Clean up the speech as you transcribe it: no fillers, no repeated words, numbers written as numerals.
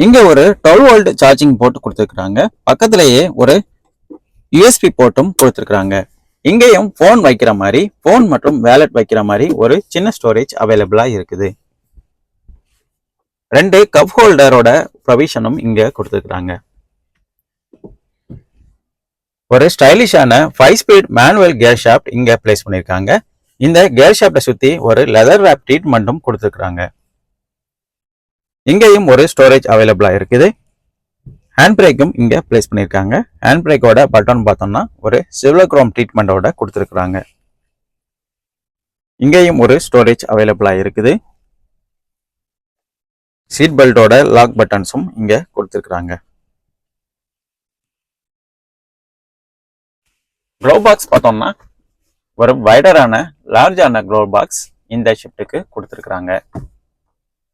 இங்க ஒரு 12 volt charging port கொடுத்துருக்காங்க. பக்கத்திலேயே ஒரு யூஎஸ்பி போர்ட்டும் கொடுத்துருக்காங்க. இங்கேயும் போன் வைக்கிற மாதிரி, போன் மற்றும் வேலட் வைக்கிற மாதிரி ஒரு சின்ன ஸ்டோரேஜ் அவைலபிளா இருக்குது. 2 கப் ஹோல்டரோட ப்ரொவிஷனும் இங்க கொடுத்துருக்காங்க. ஒரு ஸ்டைலிஷான 5 ஸ்பீட் மேனுவல் கியர் ஷாஃப்ட் இங்க பிளேஸ் பண்ணிருக்காங்க. இந்த கியர் ஷாஃப்டை சுத்தி ஒரு லெதர் ராப் ட்ரீட்மெண்ட்டும் கொடுத்துருக்காங்க. இங்கேயும் ஒரு ஸ்டோரேஜ் அவைலபிளா இருக்குது. ஹேண்ட் பிரேக்கும் இங்க பிளேஸ் பண்ணிருக்காங்க. ஹேண்ட் பிரேக்கோட பட்டன் பார்த்தோம்னா ஒரு சில்வர் குரோம் ட்ரீட்மெண்டோட கொடுத்துருக்காங்க. இங்கேயும் ஒரு ஸ்டோரேஜ் அவைலபிளா இருக்குது. சீட் பெல்ட்டோட லாக் பட்டன்ஸும் இங்க கொடுத்துருக்காங்க. க்ளோ பாக்ஸ் பார்த்தோம்னா ஒரு வைடரான லார்ஜான க்ளோ பாக்ஸ் இந்த ஷிஃப்ட்டுக்கு கொடுத்துருக்காங்க.